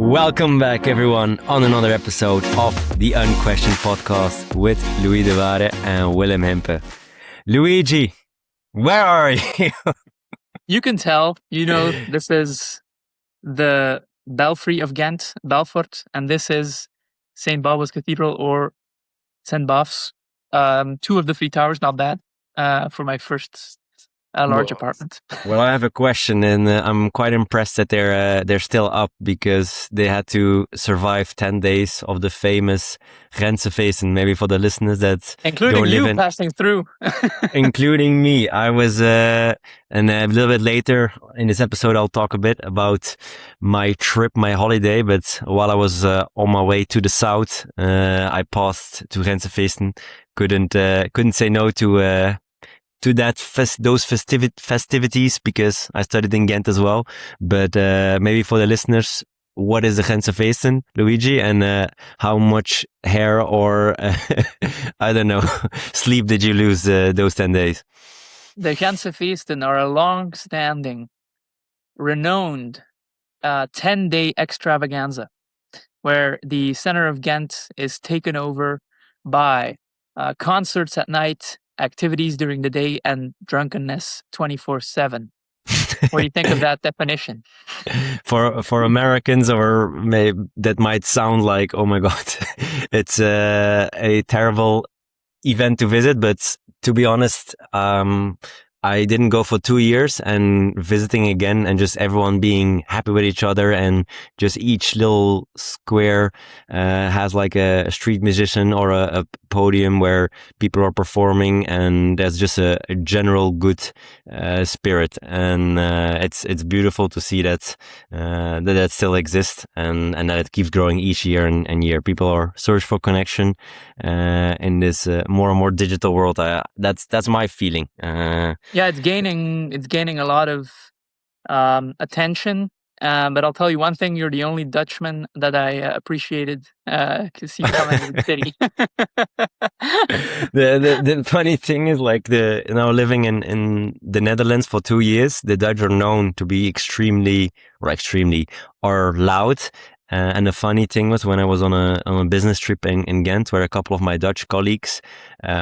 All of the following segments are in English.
Welcome back, everyone, on another episode of the Unquestioned Podcast with Louis de Ware and Willem Hempe. Luigi, where are you? You can tell, this is the Belfry of Ghent, Belfort, and this is St. Bauba's Cathedral or St. Baf's. Two of the three towers, not bad for my first large apartment. Well, I have a question, and I'm quite impressed that they're still up because they had to survive 10 days of the famous Grensefeesten. Maybe for the listeners that including don't you live in, passing through, including me. I was, and a little bit later in this episode, I'll talk a bit about my trip, my holiday. But while I was on my way to the south, I passed to Grensefeesten. Couldn't say no to those festivities because I studied in Ghent as well. But maybe for the listeners, what is the Grensefeesten, Luigi, and how much hair or I don't know sleep did you lose those 10 days? The Grensefeesten are a long-standing, renowned 10-day extravaganza where the center of Ghent is taken over by concerts at night, activities during the day, and drunkenness 24/7. What do you think of that definition? For Americans, or maybe that might sound like, oh my God, it's a terrible event to visit. But to be honest, I didn't go for 2 years, and visiting again and just everyone being happy with each other, and just each little square has like a street musician or a podium where people are performing, and there's just a general good spirit, and it's beautiful to see that that still exists, and that it keeps growing each year and year. People are searching for connection in this more and more digital world. That's my feeling. Yeah, it's gaining a lot of attention. But I'll tell you one thing: you're the only Dutchman that I appreciated to see coming to the city. The funny thing is, like, living in the Netherlands for 2 years, the Dutch are known to be extremely loud. And the funny thing was, when I was on a business trip in Ghent, where a couple of my Dutch colleagues,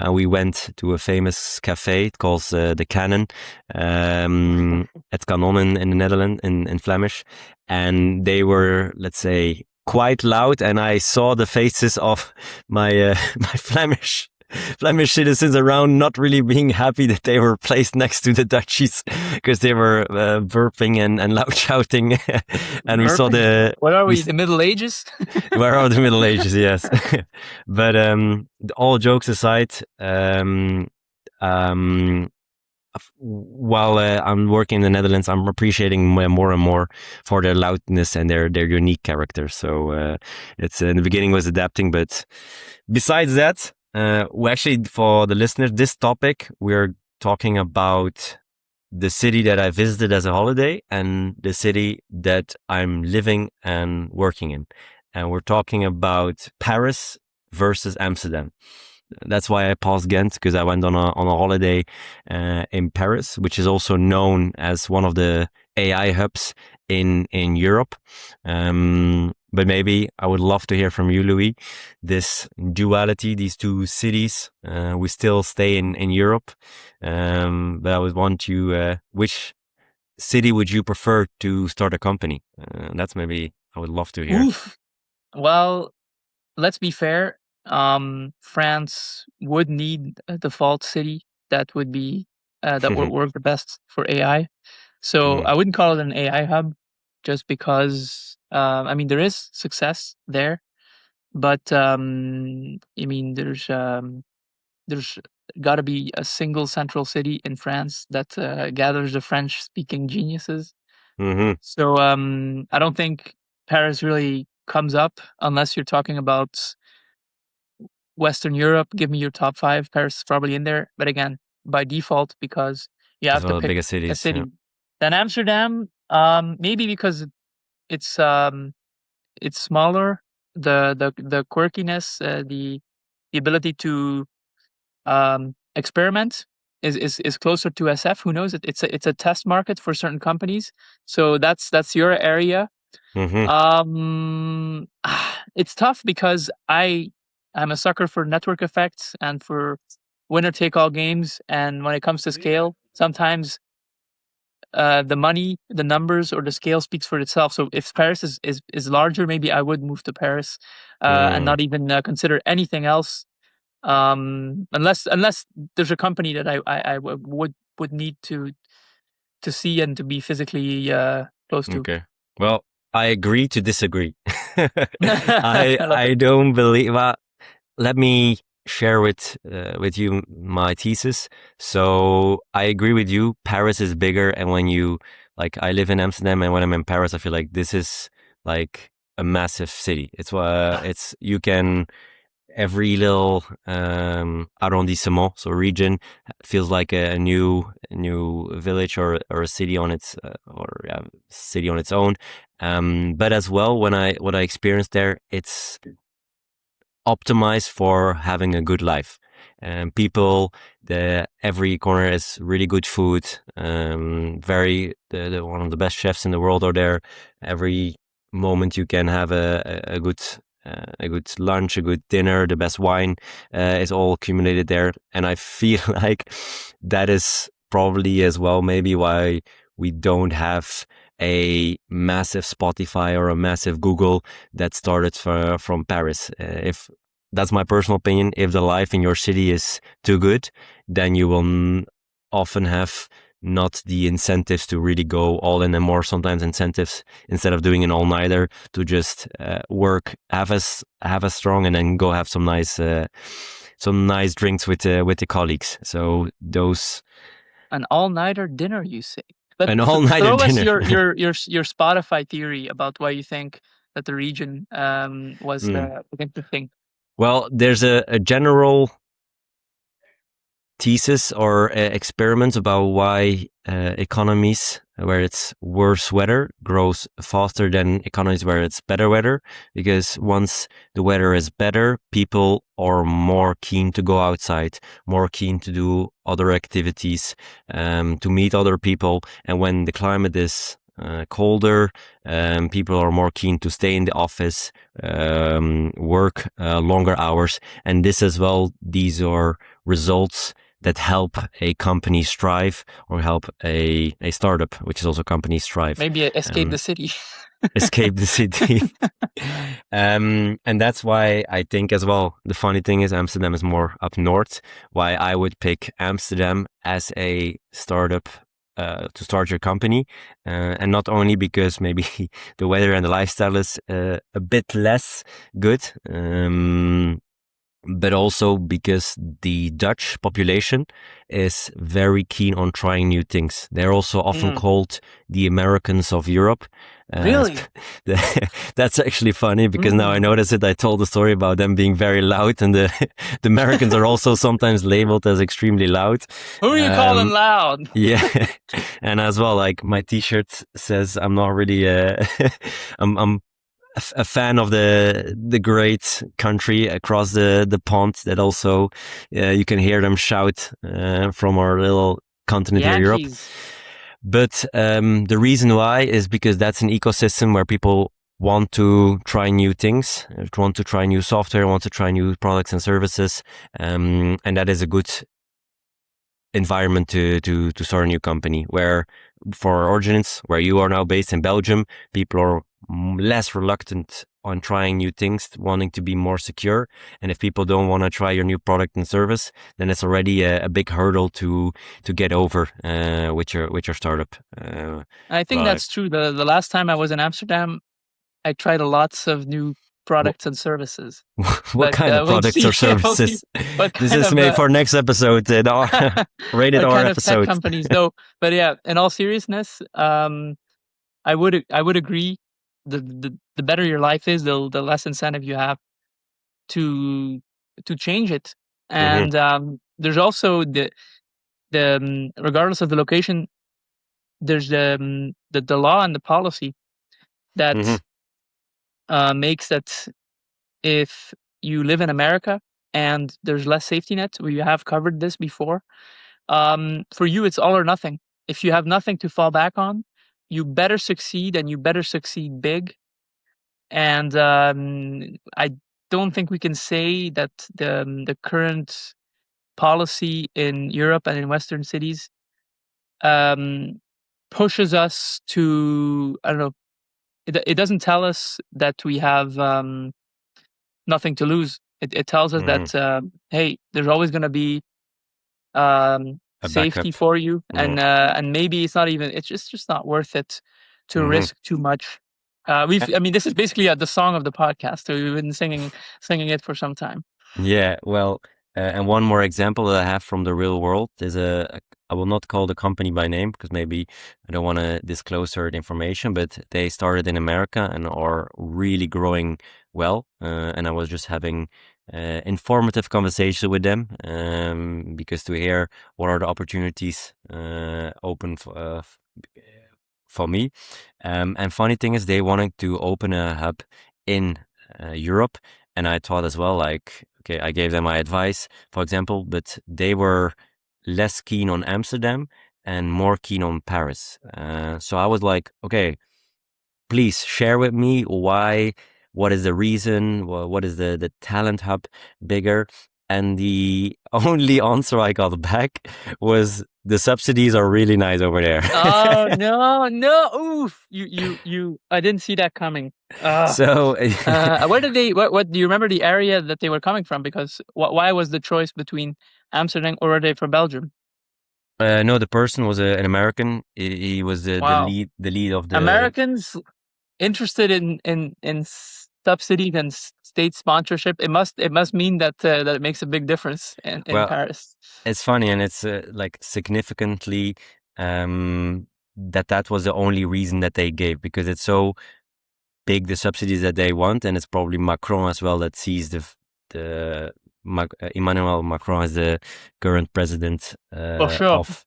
we went to a famous cafe. It calls the Canon, at Canon in the Netherlands, in Flemish, and they were, let's say, quite loud. And I saw the faces of my my Flemish citizens around, not really being happy that they were placed next to the Dutchies, because they were burping and loud shouting. And we saw what are we, the Middle Ages? Where are the Middle Ages? Yes. But all jokes aside, while I'm working in the Netherlands, I'm appreciating more and more for their loudness and their unique character. So it's in the beginning was adapting, but besides that, we actually, for the listeners, this topic, we're talking about the city that I visited as a holiday and the city that I'm living and working in. And we're talking about Paris versus Amsterdam. That's why I paused Ghent, because I went on a holiday in Paris, which is also known as one of the AI hubs in Europe. But maybe I would love to hear from you, Louis, this duality, these two cities. We still stay in Europe, but I would want you, which city would you prefer to start a company? That's maybe I would love to hear. Oof. Well, let's be fair. France would need a default city that would be that would work the best for AI. So I wouldn't call it an AI hub, just because I mean, there is success there, but I mean, there's got to be a single central city in France that gathers the French-speaking geniuses. So I don't think Paris really comes up unless you're talking about Western Europe. Give me your top 5. Paris is probably in there, but again, by default, because you have to pick a city. Yeah. Then Amsterdam, maybe because it's smaller, the quirkiness, the ability to experiment is closer to SF. Who knows? It's a test market for certain companies. So that's your area. Hmm. It's tough because I'm a sucker for network effects and for winner take all games. And when it comes to scale, sometimes the money, the numbers, or the scale speaks for itself. So if Paris is larger, maybe I would move to Paris and Mm, not even consider anything else, unless there's a company that would need to see and to be physically close to. okay. Well, I agree to disagree. I I love it. I don't believe. Well, let me share with you my thesis. So I agree with you. Paris is bigger, and when you like, I live in Amsterdam, and when I'm in Paris, I feel like this is like a massive city. It's you can every little arrondissement, so region, feels like a new village or a city on its or yeah, city on its own. But as well, when I what I experienced there, it's optimized for having a good life. People, the every corner is really good food. Very the one of the best chefs in the world are there. Every moment you can have a good lunch, a good dinner, the best wine is all accumulated there. And I feel like that is probably as well maybe why we don't have a massive Spotify or a massive Google that started from Paris. If that's my personal opinion, if the life in your city is too good, then you will often have not the incentives to really go all in, and more sometimes incentives instead of doing an all nighter to just work, have a strong, and then go have some nice drinks with the colleagues. So those An all-nighter dinner, you say? But an all nighter throw us dinner. your Spotify theory about why you think that the region Mm. was interesting. Well, there's a general thesis or experiments about why economies where it's worse weather grows faster than economies where it's better weather, because once the weather is better, people are more keen to go outside, more keen to do other activities, to meet other people. And when the climate is colder, people are more keen to stay in the office, work longer hours. And this as well, these are results that help a company strive, or help a startup, which is also company strive, Maybe escape the city. escape the city. And that's why I think as well, the funny thing is Amsterdam is more up north, why I would pick Amsterdam as a startup to start your company. And not only because maybe the weather and the lifestyle is a bit less good, but also because the Dutch population is very keen on trying new things. They're also often Mm, called the Americans of Europe. Uh, really? that's actually funny because now I Mm. notice it. I told the story about them being very loud, and the Americans are also sometimes labeled as extremely loud. Who are you calling Um, loud? yeah, and as well, like my T-shirt says, I'm not really. I'm a fan of the great country across the pond. That also you can hear them shout from our little continent here, Europe. Yankees. But the reason why is because that's an ecosystem where people want to try new things, want to try new software, want to try new products and services, and that is a good environment to start a new company. Where for our audience, where you are now based in Belgium, people are less reluctant on trying new things, wanting to be more secure. And if people don't want to try your new product and service, then it's already a big hurdle to get over with your startup. I think But that's true. The last time I was in Amsterdam, I tried lots of new what, products and services. what But kind of we'll products see. or We'll see services? what This kind is of made for next episode, our rated what R kind of tech episode. companies though. But yeah, in all seriousness, I would agree. The better your life is, the less incentive you have to change it. Hmm. And there's also the regardless of the location, there's the law and the policy Hmm. that makes that if you live in America and there's less safety net, we have covered this before. For you, it's all or nothing. If you have nothing to fall back on, you better succeed, and you better succeed big. And I don't think we can say that the current policy in Europe and in Western cities um, pushes us to, I don't know. It doesn't tell us that we have nothing to lose. It tells us Hmm. that hey, there's always going to be A safety backup. for you, Mm. and maybe it's not even, it's just not worth it to Hmm. risk too much. I mean, this is basically the song of the podcast. So we've been singing it for some time. Yeah, well, and one more example that I have from the real world is I will not call the company by name because maybe I don't want to disclose certain information, but they started in America and are really growing well. And I was just having informative conversation with them because to hear what are the opportunities open for me. And funny thing is, they wanted to open a hub in Europe, and I thought as well, like, okay, I gave them my advice, for example, but they were less keen on Amsterdam and more keen on Paris. So I was like, okay, please share with me why, what is the reason, what is the talent hub bigger? And the only answer I got back was the subsidies are really nice over there. Oh no, no! Oof! You! I didn't see that coming. So Where did they? What do you remember the area that they were coming from? Because why was the choice between Amsterdam or were they for Belgium? no, the person was an American. He was Wow, the lead of the. Americans interested in subsidies and state sponsorship. It must mean that it makes a big difference in Well, Paris. it's funny, and it's like significantly that was the only reason that they gave because it's so big the subsidies that they want, and it's probably Macron as well that sees the Emmanuel Macron as the current president For sure. of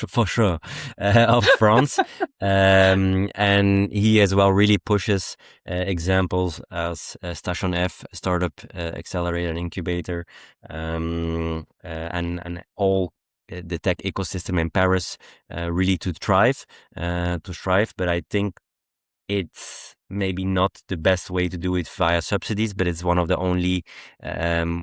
for sure of France, and he as well really pushes examples as Station F, startup accelerator and incubator, and all the tech ecosystem in Paris really to thrive, But I think it's maybe not the best way to do it via subsidies, but it's one of the only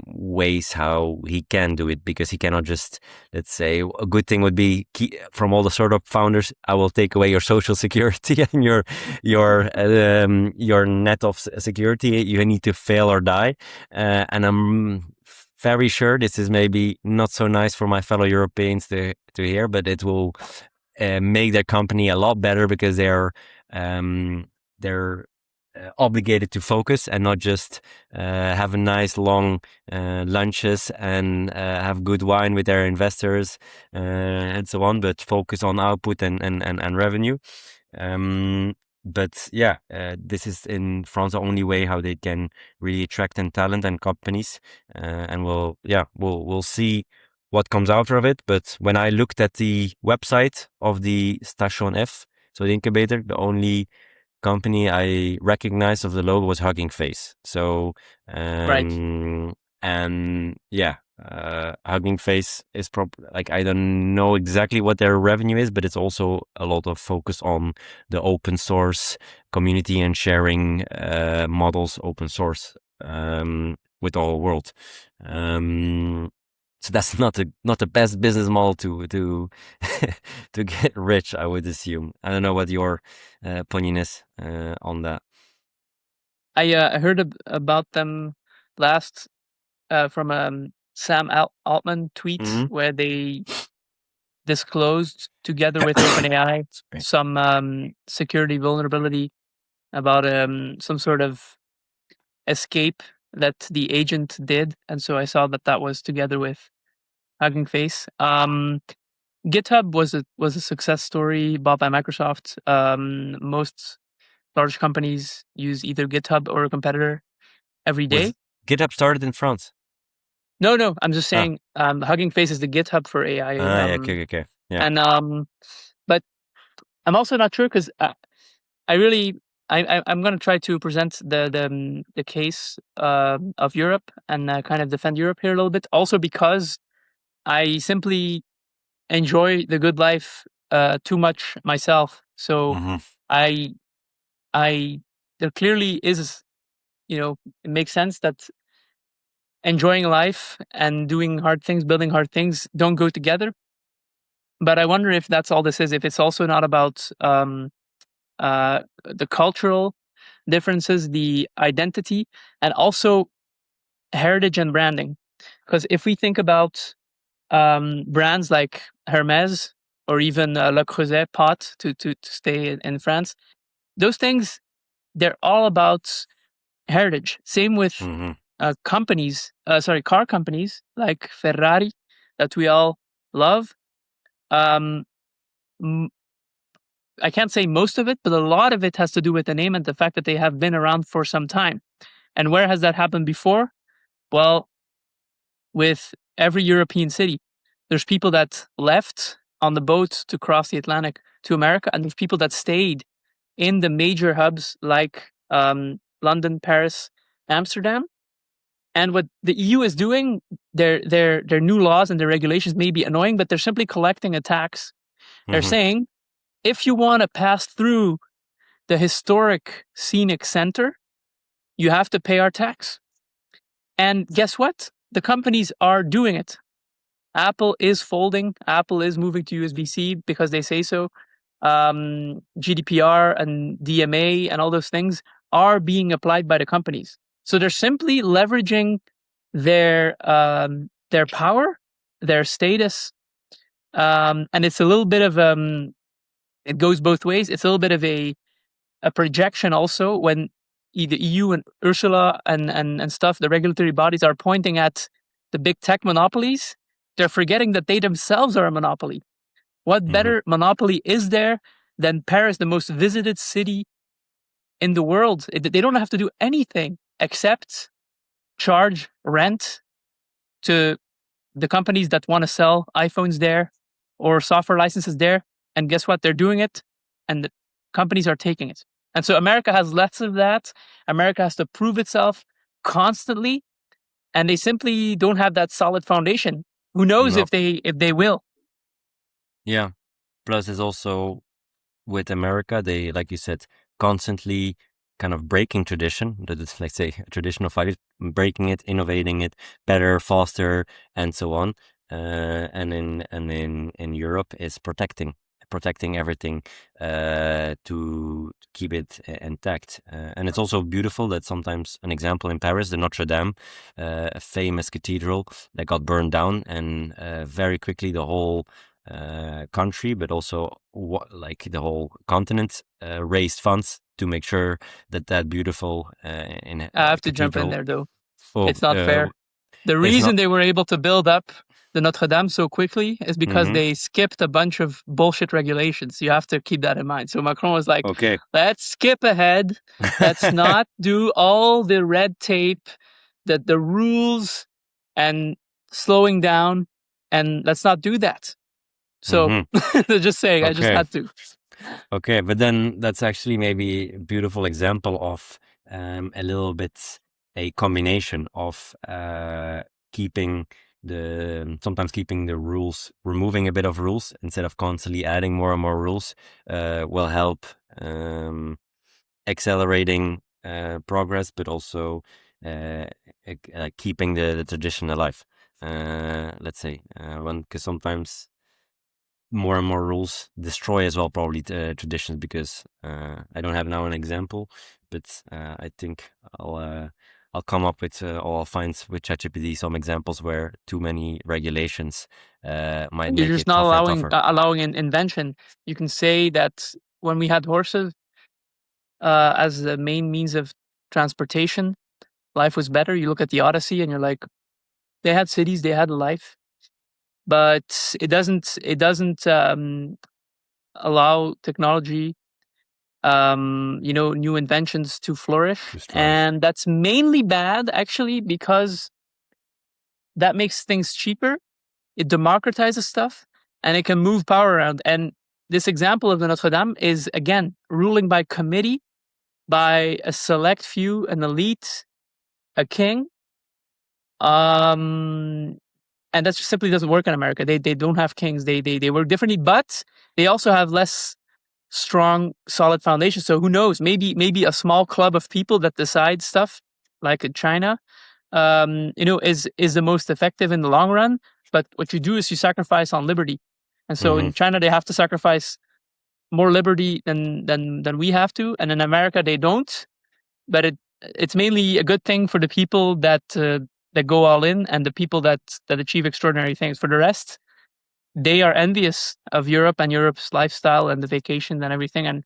ways how he can do it because he cannot just, let's say, a good thing would be from all the startup founders, I will take away your social security and your net of security. You need to fail or die, and I'm very sure this is maybe not so nice for my fellow Europeans to hear, but it will make their company a lot better because they're obligated to focus and not just have a nice long lunches and have good wine with their investors and so on, but focus on output and revenue. But yeah, this is in France the only way how they can really attract and talent and companies, and we'll see what comes out of it. But when I looked at the website of the Station F, so the incubator, the only company I recognized of the logo was Hugging Face. So, Right. and yeah, Hugging Face is like I don't know exactly what their revenue is, but it's also a lot of focus on the open source community and sharing models, open source with the whole world. So that's not the best business model to to get rich, I would assume. I don't know what your opinion is on that. I heard about them last from Sam Altman tweet Hmm. where they disclosed together with OpenAI Sorry. some security vulnerability about some sort of escape that the agent did, and so I saw that was together with Hugging Face. GitHub was a success story bought by Microsoft. Most large companies use either GitHub or a competitor every Was day. GitHub started in France? No, no, I'm just Ah, saying, Hugging Face is the GitHub for AI. yeah, okay, yeah. And but I'm also not sure because I really, I'm going to try to present the case of Europe and kind of defend Europe here a little bit. Also because I simply enjoy the good life too much myself. So Hmm. I I there clearly is, it makes sense that enjoying life and doing hard things, building hard things don't go together. But I wonder if that's all this is, if it's also not about the cultural differences, the identity, and also heritage and branding. Because if we think about brands like Hermes or even Le Creuset pot to stay in France, those things, they're all about heritage. Same with Hmm. car companies like Ferrari that we all love. Um, m- I can't say most of it, but a lot of it has to do with the name and the fact that they have been around for some time. And where has that happened before? Well, with every European city, there's people that left on the boat to cross the Atlantic to America, and there's people that stayed in the major hubs like London, Paris, Amsterdam. And what the EU is doing, their new laws and their regulations may be annoying, but they're simply collecting a tax. They're Hmm. saying if you want to pass through the historic scenic center, you have to pay our tax. And guess what? The companies are doing it. Apple is folding. Apple is moving to USB-C because they say so. GDPR and DMA and all those things are being applied by the companies. So they're simply leveraging their power, their status, and it's a little bit of it goes both ways. It's a little bit of a projection also when the EU and Ursula and stuff, the regulatory bodies are pointing at the big tech monopolies. They're forgetting that they themselves are a monopoly. What Hmm. better monopoly is there than Paris, the most visited city in the world? They don't have to do anything except charge rent to the companies that want to sell iPhones there or software licenses there. And guess what? They're doing it, and the companies are taking it. And so America has less of that. America has to prove itself constantly, and they simply don't have that solid foundation. Who knows No. if they will? Yeah. Plus, it's also with America, they, like you said, constantly kind of breaking tradition. That is, let's say, a traditional fight, breaking it, innovating it, better, faster, and so on. And in Europe is protecting everything to keep it intact. And it's also beautiful that sometimes, an example in Paris, the Notre Dame, a famous cathedral that got burned down, and very quickly the whole country, but also like the whole continent, raised funds to make sure that beautiful I have to jump in cathedral. there though. Oh, It's not fair. The it's reason not. they were able to build up the Notre Dame so quickly is because Hmm. they skipped a bunch of bullshit regulations. You have to keep that in mind. So Macron was like, Okay. let's skip ahead. Let's not do all the red tape, the rules, and slowing down. And let's not do that. So Hmm. just saying, I just Okay. had to. Okay, but then that's actually maybe a beautiful example of a little bit a combination of keeping sometimes keeping the rules, removing a bit of rules instead of constantly adding more and more rules, will help accelerating progress, but also uh, keeping the tradition alive. Let's say, because sometimes more and more rules destroy as well probably traditions, because I don't have now an example, but I think I'll come up with or I'll find with ChatGPT some examples where too many regulations might You're make just it not tougher and allowing tougher. allowing an invention. You can say that when we had horses as the main means of transportation, life was better. You look at the Odyssey and you're like, they had cities, they had life, but it doesn't allow technology, new inventions to flourish, To strive. and that's mainly bad actually because that makes things cheaper. It democratizes stuff, and it can move power around. And this example of the Notre Dame is again ruling by committee by a select few, an elite, a king. Um, and that just simply doesn't work in America. They don't have kings. They work differently, but they also have less strong, solid foundation. So who knows? Maybe a small club of people that decide stuff, like in China, is the most effective in the long run. But what you do is you sacrifice on liberty, and so in China they have to sacrifice more liberty than we have to, and in America they don't. But it's mainly a good thing for the people that go all in, and the people that achieve extraordinary things. For the rest, they are envious of Europe and Europe's lifestyle and the vacation and everything. And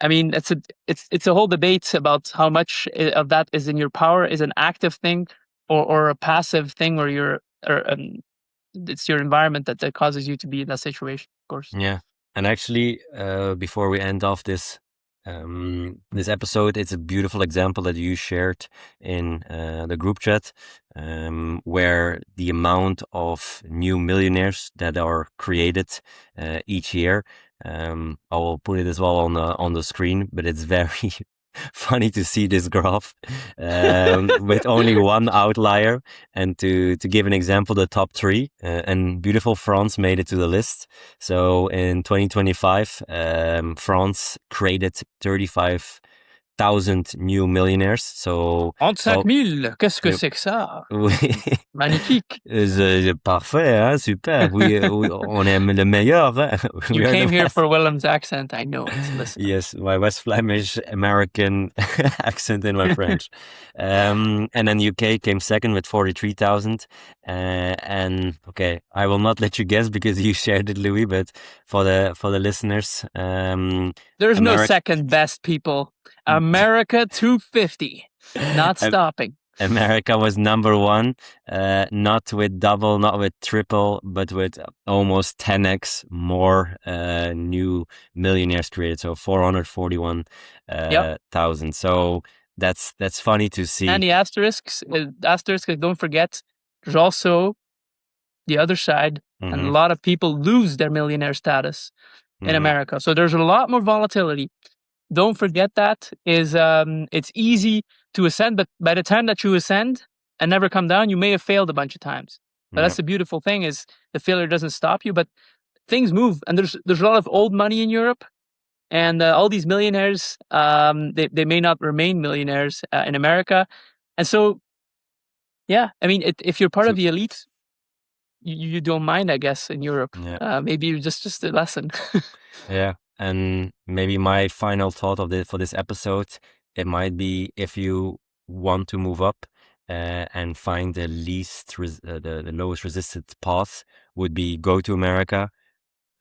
I mean, it's a whole debate about how much of that is in your power, is an active thing or a passive thing, or it's your environment that causes you to be in that situation, of course. Yeah. And actually, before we end off this episode, it's a beautiful example that you shared in the group chat, where the amount of new millionaires that are created each year. I will put it as well on the screen, but it's very funny to see this graph with only one outlier. And to give an example, the top three, and beautiful France made it to the list. So in 2025, France created 35,000 new millionaires. So 35 000, qu'est-ce que c'est que ça? oui. Magnifique. C'est parfait, hein? Super. On aime le meilleur. Hein? You came here for Willem's accent. I know it. Listen. Yes, my West Flemish American accent in my French. And then UK came second with 43,000. And okay, I will not let you guess because you shared it, Louis. But for the listeners, there's no second best, people. America 250, not stopping. America was number one, not with double, not with triple, but with almost 10x more new millionaires created. So 441,000. So that's funny to see. And the asterisks, don't forget, there's also the other side, and a lot of people lose their millionaire status in America. So there's a lot more volatility. Don't forget that. It's easy to ascend, but by the time that you ascend and never come down, you may have failed a bunch of times. But that's the beautiful thing, is the failure doesn't stop you, but things move. And there's a lot of old money in Europe, and all these millionaires, they may not remain millionaires in America. And so, yeah, I mean, if you're part of the elite, you don't mind, I guess, in Europe. Yeah. Maybe just a lesson. Yeah. And maybe my final thought for this episode, it might be, if you want to move up and find the lowest resisted path, would be go to America,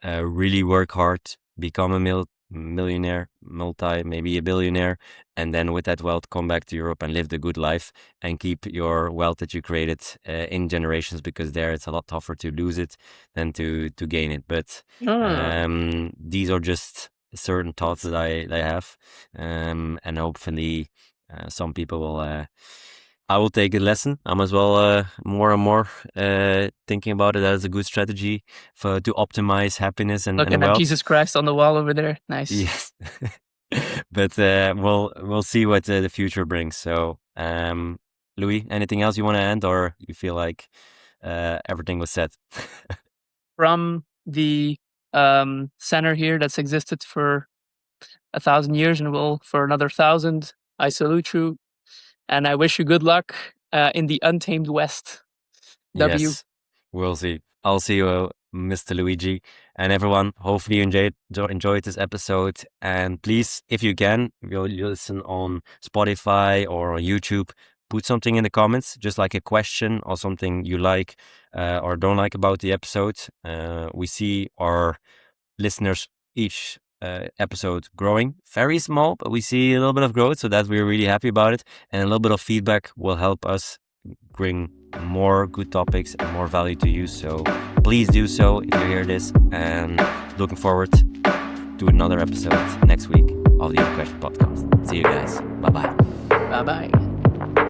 really work hard, become a millionaire, maybe a billionaire, and then with that wealth come back to Europe and live the good life and keep your wealth that you created in generations, because there it's a lot tougher to lose it than to gain it. But these are just certain thoughts that I have, and hopefully some people will I will take a lesson. I'm as well more and more thinking about it as a good strategy to optimize happiness and Looking wealth. at Jesus Christ on the wall over there. Nice. Yes. But we'll see what the future brings. So, Louis, anything else you want to add, or you feel like everything was said? From the center here that's existed for 1,000 years and will for another 1,000, I salute you. And I wish you good luck in the untamed West. W. Yes, we'll see. I'll see you, Mr. Luigi. And everyone, hopefully you enjoyed this episode. And please, if you can, you listen on Spotify or on YouTube, put something in the comments, just like a question or something you like or don't like about the episode. We see our listeners each episode growing, very small, but we see a little bit of growth, so that we're really happy about it. And a little bit of feedback will help us bring more good topics and more value to you. So please do so if you hear this, and looking forward to another episode next week of the Question Podcast. See you guys. Bye-bye. Bye-bye.